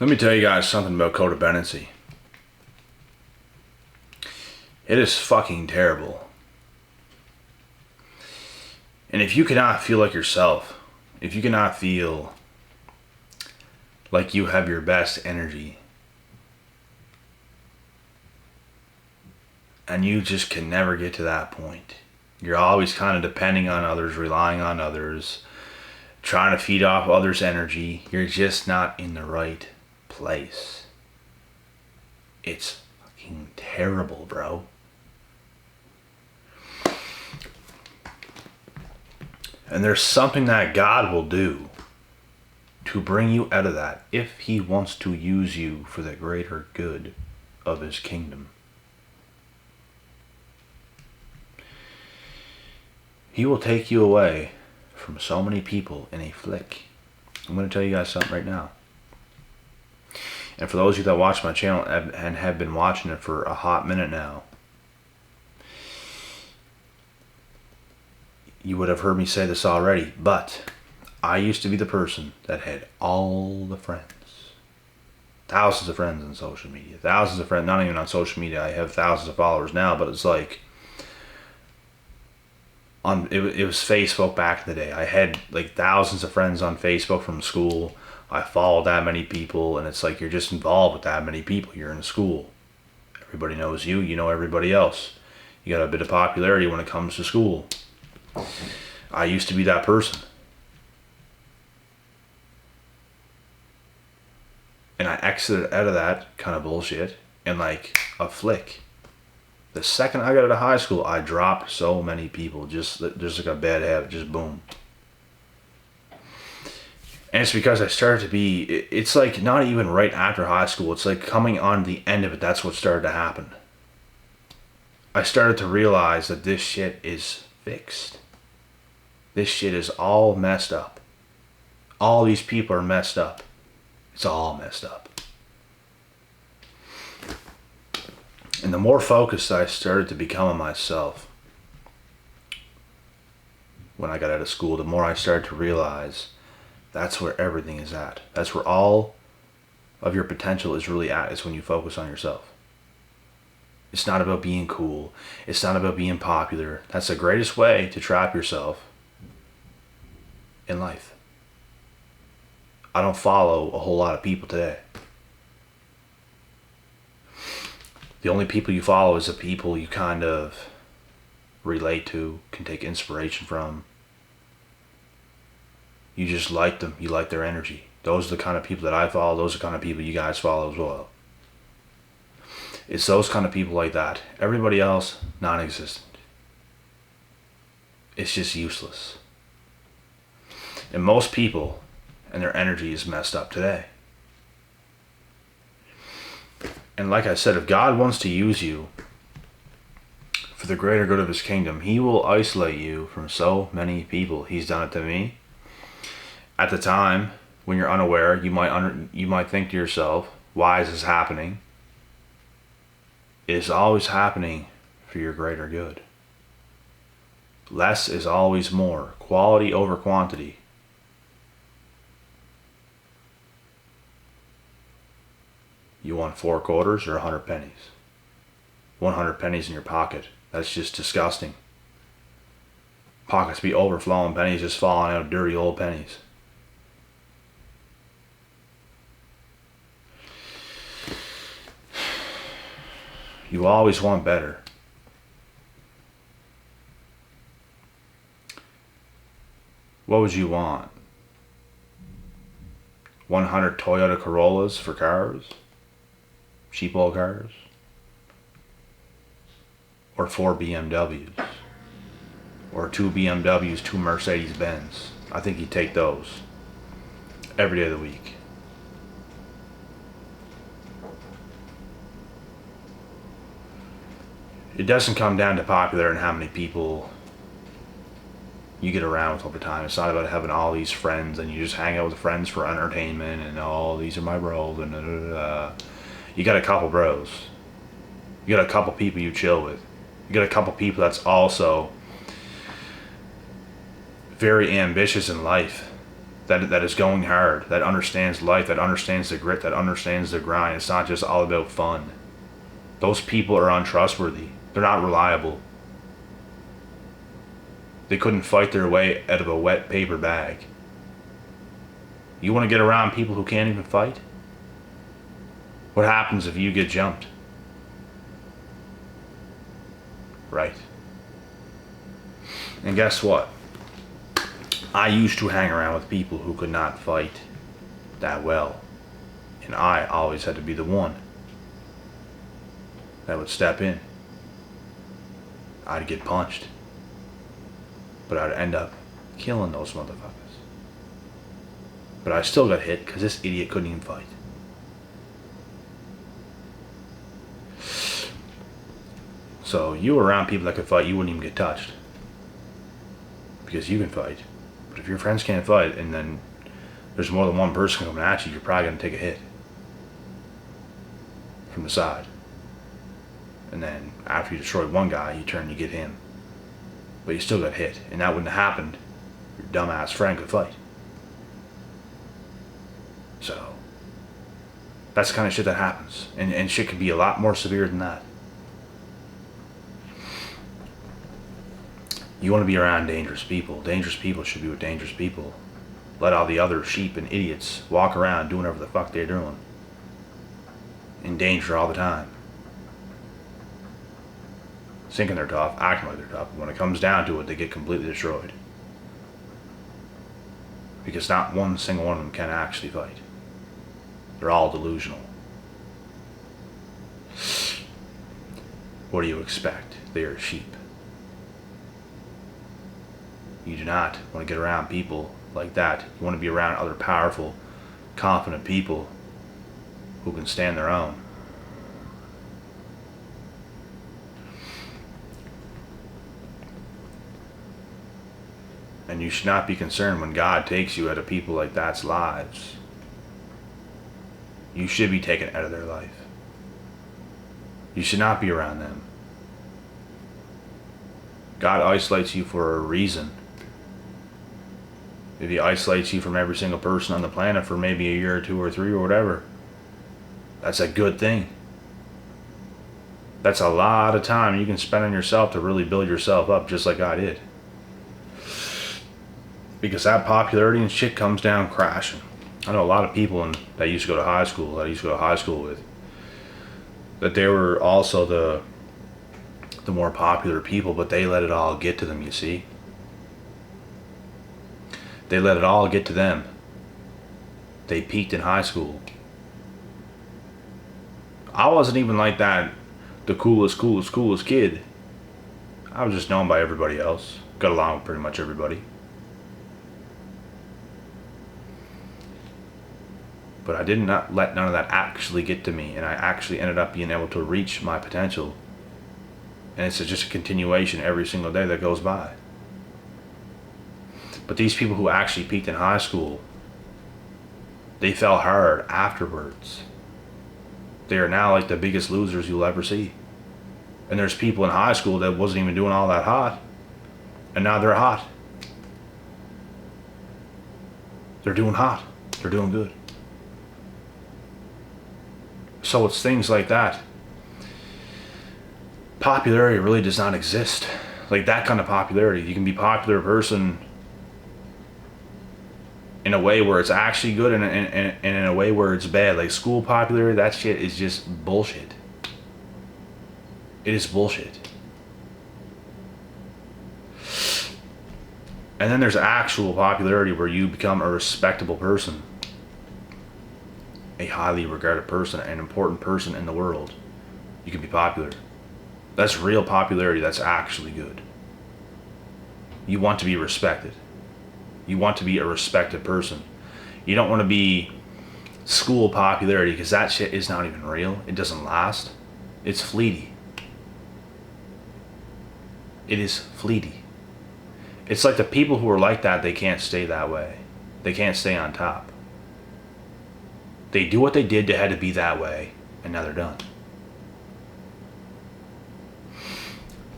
Let me tell you guys something about codependency. It is fucking terrible. And if you cannot feel like yourself, if you cannot feel like you have your best energy, and you just can never get to that point, you're always kind of depending on others, relying on others, trying to feed off others' energy, you're just not in the right place. It's fucking terrible, bro. And there's something that God will do to bring you out of that if He wants to use you for the greater good of His kingdom. He will take you away from so many people in a flick. I'm going to tell you guys something right now. And for those of you that watch my channel and have been watching it for a hot minute now, you would have heard me say this already, but I used to be the person that had all the friends. Thousands of friends on social media. Thousands of friends, not even on social media. I have thousands of followers now, but it's like, it was Facebook back in the day. I had like thousands of friends on Facebook from school. I followed that many people, and it's like you're just involved with that many people. You're in school. Everybody knows you. You know everybody else. You got a bit of popularity when it comes to school. I used to be that person. And I exited out of that kind of bullshit in like a flick. The second I got out of high school, I dropped so many people. Just like a bad habit, just boom. And it's because I started to be, it's like not even right after high school. It's like coming on the end of it. That's what started to happen. I started to realize that this shit is fixed. This shit is all messed up. All these people are messed up. It's all messed up. And the more focused I started to become on myself when I got out of school, the more I started to realize that's where everything is at. That's where all of your potential is really at, is when you focus on yourself. It's not about being cool. It's not about being popular. That's the greatest way to trap yourself in life. I don't follow a whole lot of people today. The only people you follow is the people you kind of relate to, can take inspiration from. You just like them. You like their energy. Those are the kind of people that I follow. Those are the kind of people you guys follow as well. It's those kind of people like that. Everybody else, non-existent. It's just useless. And most people and their energy is messed up today. And like I said, if God wants to use you for the greater good of His kingdom, He will isolate you from so many people. He's done it to me. At the time, when you're unaware, you might think to yourself, why is this happening? It is always happening for your greater good. Less is always more. Quality over quantity. You want 4 quarters or 100 pennies? 100 pennies in your pocket. That's just disgusting. Pockets be overflowing, pennies just falling out, dirty old pennies. You always want better. What would you want? 100 Toyota Corollas for cars? Cheap old cars? Or 4 BMWs? Or 2 BMWs, 2 Mercedes Benz? I think you'd take those every day of the week. It doesn't come down to popular and how many people you get around with over time. It's not about having all these friends and you just hang out with friends for entertainment and these are my bros and You got a couple bros. You got a couple people you chill with. You got a couple people that's also very ambitious in life. that is going hard, that understands life, that understands the grit, that understands the grind. It's not just all about fun. Those people are untrustworthy. They're not reliable. They couldn't fight their way out of a wet paper bag. You want to get around people who can't even fight? What happens if you get jumped? Right. And guess what? I used to hang around with people who could not fight that well. And I always had to be the one that would step in. I'd get punched. But I'd end up killing those motherfuckers. But I still got hit because this idiot couldn't even fight. So you were around people that could fight, you wouldn't even get touched. Because you can fight. But if your friends can't fight and then there's more than one person coming at you, you're probably going to take a hit. From the side. And then after you destroy one guy, you turn and you get him. But you still got hit. And that wouldn't have happened. Your dumbass friend could fight. So that's the kind of shit that happens. And shit can be a lot more severe than that. You want to be around dangerous people. Dangerous people should be with dangerous people. Let all the other sheep and idiots walk around doing whatever the fuck they're doing. In danger all the time. Thinking they're tough, acting like they're tough. When it comes down to it, they get completely destroyed. Because not one single one of them can actually fight. They're all delusional. What do you expect? They are sheep. You do not want to get around people like that. You want to be around other powerful, confident people who can stand their own. And you should not be concerned when God takes you out of people like that's lives. You should be taken out of their life. You should not be around them. God isolates you for a reason. If he isolates you from every single person on the planet for maybe a year or 2 or 3 or whatever, that's a good thing. That's a lot of time you can spend on yourself to really build yourself up just like I did. Because that popularity and shit comes down crashing. I know a lot of people that used to go to high school, with, that they were also the more popular people, but they let it all get to them, you see. They let it all get to them. They peaked in high school. I wasn't even like that, the coolest kid. I was just known by everybody else. Got along with pretty much everybody. But I did not let none of that actually get to me, and I actually ended up being able to reach my potential. And it's just a continuation every single day that goes by. But these people who actually peaked in high school, they fell hard afterwards. They are now like the biggest losers you'll ever see. And there's people in high school that wasn't even doing all that hot, and now they're hot. They're doing hot. They're doing good. So it's things like that. Popularity really does not exist. Like that kind of popularity. You can be a popular person in a way where it's actually good and in a way where it's bad. Like school popularity, that shit is just bullshit. It is bullshit. And then there's actual popularity where you become a respectable person. A highly regarded person, an important person in the world. You can be popular. That's real popularity. That's actually good. You want to be respected. You want to be a respected person. You don't want to be school popularity, because that shit is not even real. It doesn't last. It's fleeting. It is fleeting. It's like the people who are like that, they can't stay that way. They can't stay on top. They do what they did to have to be that way, and now they're done.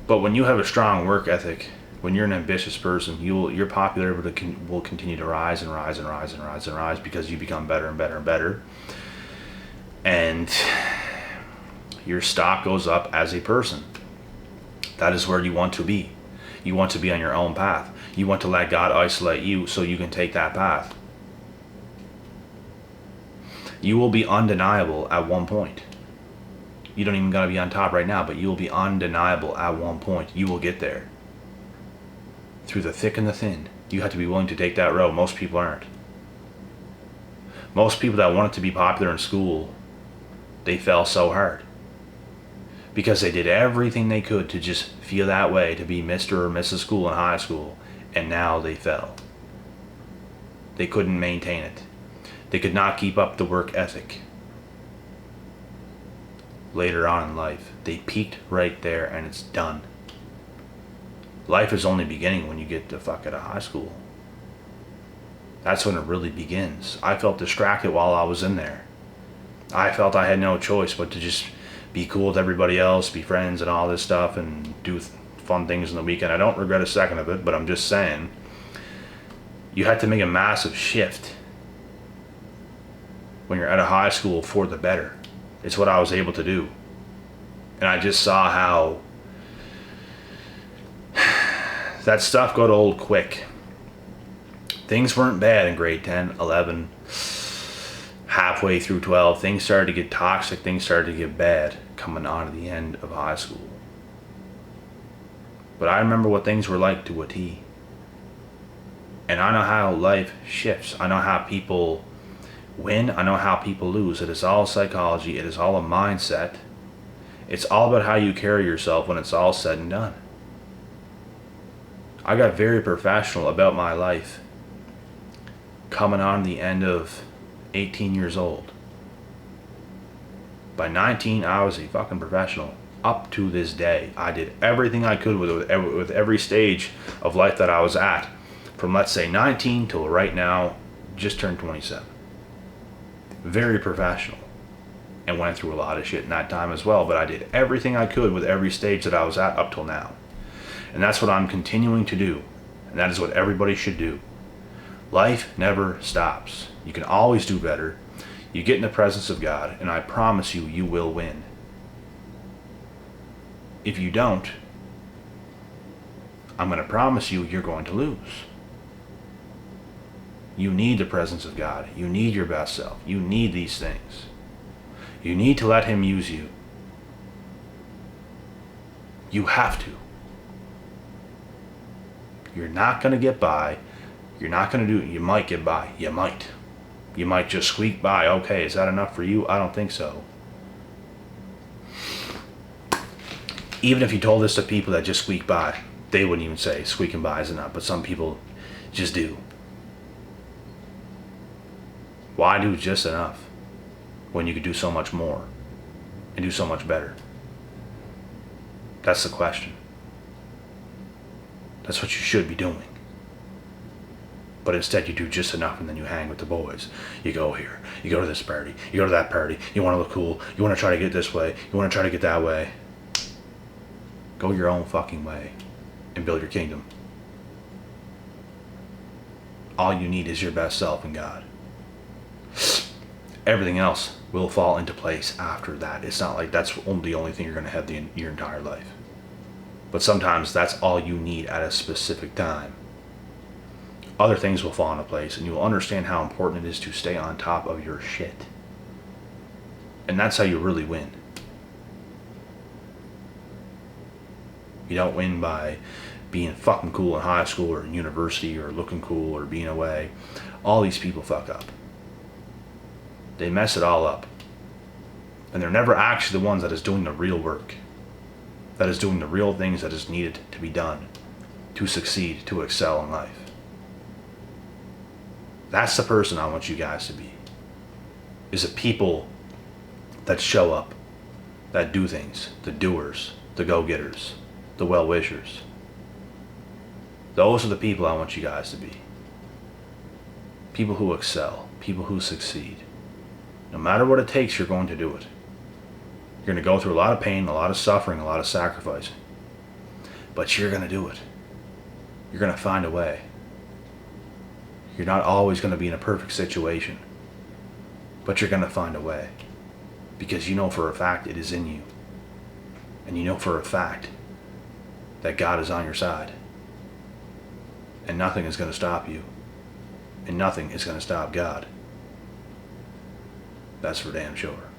But when you have a strong work ethic, When you're an ambitious person, your popularity will continue to rise and rise and rise and rise and rise because you become better and better and better. And your stock goes up as a person. That is where you want to be. You want to be on your own path. You want to let God isolate you so you can take that path. You will be undeniable at one point. You don't even gotta be on top right now, but you will be undeniable at one point. You will get there. Through the thick and the thin. You have to be willing to take that road. Most people aren't. Most people that wanted to be popular in school, they fell so hard. Because they did everything they could to just feel that way, to be Mr. or Mrs. School in high school, and now they fell. They couldn't maintain it. They could not keep up the work ethic. Later on in life, they peaked right there and it's done. Life is only beginning when you get the fuck out of high school. That's when it really begins. I felt distracted while I was in there. I felt I had no choice but to just be cool with everybody else, be friends and all this stuff, and do fun things on the weekend. I don't regret a second of it, but I'm just saying, you had to make a massive shift when you're at a high school for the better. It's what I was able to do. And I just saw how that stuff got old quick. Things weren't bad in grade 10, 11, halfway through 12. Things started to get toxic. Things started to get bad coming on to the end of high school. But I remember what things were like to a T. And I know how life shifts. I know how people win. I know how people lose. It is all psychology. It is all a mindset. It's all about how you carry yourself when it's all said and done. I got very professional about my life coming on the end of 18 years old. By 19, I was a fucking professional. Up to this day, I did everything I could with every stage of life that I was at. From, let's say, 19 till right now, just turned 27. Very professional. And went through a lot of shit in that time as well. But I did everything I could with every stage that I was at up till now. And that's what I'm continuing to do. And that is what everybody should do. Life never stops. You can always do better. You get in the presence of God, and I promise you, you will win. If you don't, I'm going to promise you, you're going to lose. You need the presence of God. You need your best self. You need these things. You need to let Him use you. You have to. You're not going to get by. You're not going to do it. You might get by. You might. You might just squeak by. Okay, is that enough for you? I don't think so. Even if you told this to people that just squeak by, they wouldn't even say squeaking by is enough. But some people just do. Why do just enough when you could do so much more and do so much better? That's the question. That's what you should be doing. But instead you do just enough and then you hang with the boys. You go here, you go to this party, you go to that party, you want to look cool, you want to try to get this way, you want to try to get that way. Go your own fucking way and build your kingdom. All you need is your best self and God. Everything else will fall into place after that. It's not like that's the only thing you're going to have your entire life. But sometimes that's all you need at a specific time. Other things will fall into place and you will understand how important it is to stay on top of your shit. And that's how you really win. You don't win by being fucking cool in high school or in university or looking cool or being away. All these people fuck up. They mess it all up. And they're never actually the ones that is doing the real work. That is doing the real things that is needed to be done to succeed, to excel in life. That's the person I want you guys to be. Is the people that show up, that do things, the doers, the go-getters, the well-wishers. Those are the people I want you guys to be. People who excel, people who succeed. No matter what it takes, you're going to do it. You're going to go through a lot of pain, a lot of suffering, a lot of sacrificing. But you're going to do it. You're going to find a way. You're not always going to be in a perfect situation, but you're going to find a way, because you know for a fact it is in you. And you know for a fact that God is on your side. And nothing is going to stop you. And nothing is going to stop God. That's for damn sure.